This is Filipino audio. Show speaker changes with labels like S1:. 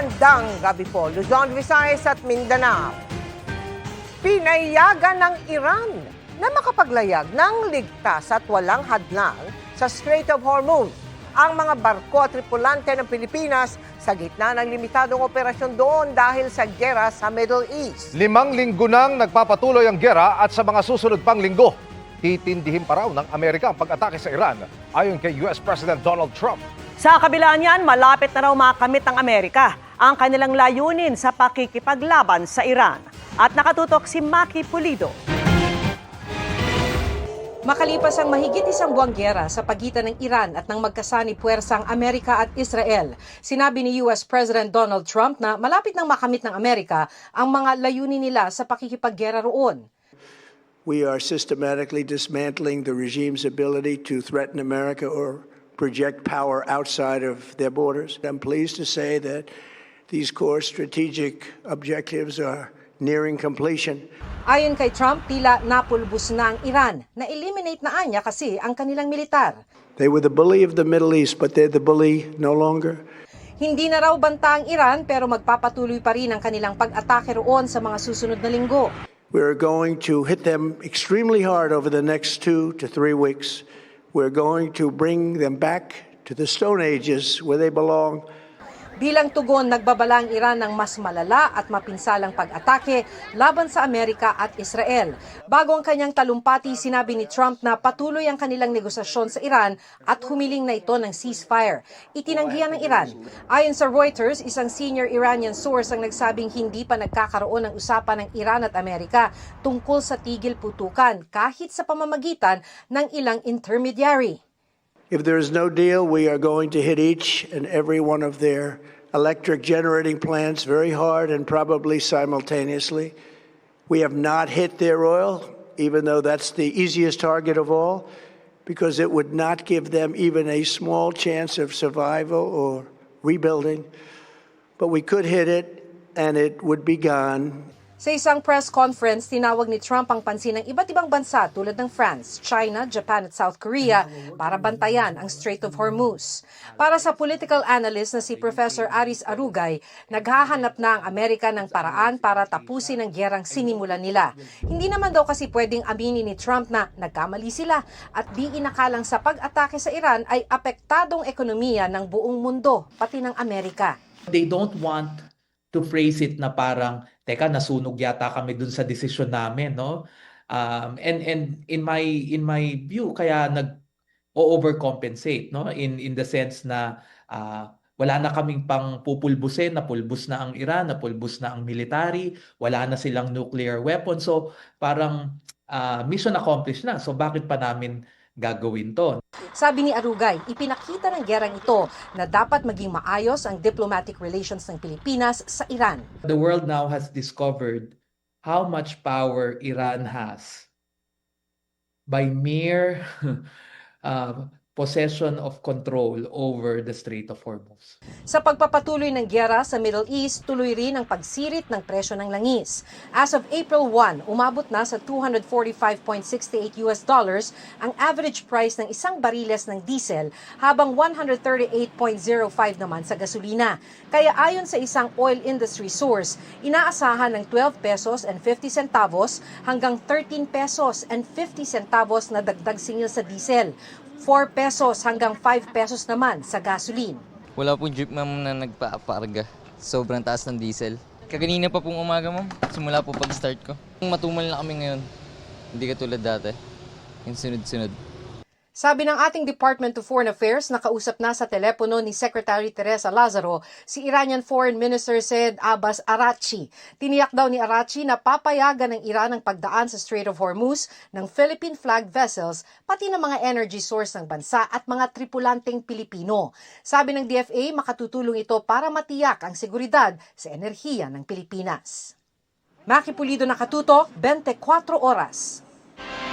S1: Magandang gabi po, Luzon, Visayas at Mindanao. Pinayagan ng Iran na makapaglayag ng ligtas at walang hadlang sa Strait of Hormuz ang mga barko at tripulante ng Pilipinas sa gitna ng limitadong operasyon doon dahil sa giyera sa Middle East.
S2: 5 linggo nang nagpapatuloy ang giyera at sa mga susunod pang linggo, titindihin pa raw ng Amerika ang pag-atake sa Iran ayon kay US President Donald Trump.
S3: Sa kabila niyan, malapit na raw makamit ng Amerika ang kanilang layunin sa pakikipaglaban sa Iran. At nakatutok si Maki Pulido.
S4: Makalipas ang mahigit isang buwang giyera sa pagitan ng Iran at ng magkasani puwersang Amerika at Israel, sinabi ni US President Donald Trump na malapit nang makamit ng Amerika ang mga layunin nila sa pakikipaggiyera roon.
S5: We are systematically dismantling the regime's ability to threaten America or project power outside of their borders. I'm pleased to say that these core strategic objectives are nearing completion.
S4: Ayon kay Trump, tila napulbos na ang Iran. Na-eliminate na anya kasi ang kanilang militar.
S5: They were the bully of the Middle East, but they're the bully no longer.
S4: Hindi na raw banta ang Iran pero magpapatuloy pa rin ang kanilang pag-atake roon sa mga susunod na linggo.
S5: We're going to hit them extremely hard over the next 2 to 3 weeks. We're going to bring them back to the Stone Ages where they belong.
S4: Bilang tugon, nagbabala ang Iran ng mas malala at mapinsalang pag-atake laban sa Amerika at Israel. Bago ang kanyang talumpati, sinabi ni Trump na patuloy ang kanilang negosasyon sa Iran at humiling na ito ng ceasefire. Itinanggihan ng Iran. Ayon sa Reuters, isang senior Iranian source ang nagsabing hindi pa nagkakaroon ng usapan ng Iran at Amerika tungkol sa tigil putukan kahit sa pamamagitan ng ilang intermediary.
S5: If there is no deal, we are going to hit each and every one of their electric generating plants very hard and probably simultaneously. We have not hit their oil, even though that's the easiest target of all, because it would not give them even a small chance of survival or rebuilding. But we could hit it and it would be gone.
S4: Sa isang press conference, tinawag ni Trump ang pansin ng iba't ibang bansa tulad ng France, China, Japan at South Korea para bantayan ang Strait of Hormuz. Para sa political analyst na si Professor Aris Arugay, naghahanap na ang Amerika ng paraan para tapusin ang gyerang sinimulan nila. Hindi naman daw kasi pwedeng aminin ni Trump na nagkamali sila at di inakalang sa pag-atake sa Iran ay apektadong ekonomiya ng buong mundo, pati ng Amerika.
S6: They don't want to phrase it na parang, teka, nasunog yata kami dun sa desisyon namin, no? And in my view, kaya nag-overcompensate, no? In the sense na wala na kaming pang pupulbusin, napulbus na ang Iran, napulbus na ang military, wala na silang nuclear weapon. So parang mission accomplished na. So bakit pa namin gagawin to?
S4: Sabi ni Arugay, ipinakita ng gyerang ito na dapat maging maayos ang diplomatic relations ng Pilipinas sa Iran.
S6: The world now has discovered how much power Iran has by mere possession of control over the Strait of Hormuz.
S4: Sa pagpapatuloy ng gyera sa Middle East, tuloy rin ang pagsirit ng presyo ng langis. As of April 1, umabot na sa $245.68 ang average price ng isang bariles ng diesel habang 138.05 naman sa gasolina. Kaya ayon sa isang oil industry source, inaasahan ng 12 pesos and 50 centavos hanggang 13 pesos and 50 centavos na dagdag singil sa diesel. 4 pesos hanggang 5 pesos naman sa gasoline.
S7: Wala pong jeep ma'am na nagpaaparga. Sobrang taas ng diesel. Kaganina pa pong umaga ma'am, simula po pag-start ko. Matumal na kami ngayon. Hindi katulad dati. Yung sunod-sunod.
S4: Sabi ng ating Department of Foreign Affairs, nakausap na sa telepono ni Secretary Teresa Lazaro si Iranian Foreign Minister Said Abbas Araghchi. Tiniyak daw ni Araghchi na papayagan ng Iran ang pagdaan sa Strait of Hormuz ng Philippine flag vessels pati ng mga energy source ng bansa at mga tripulanteng Pilipino. Sabi ng DFA, makatutulong ito para matiyak ang seguridad sa enerhiya ng Pilipinas. Maki Pulido, nakatutok, 24 oras.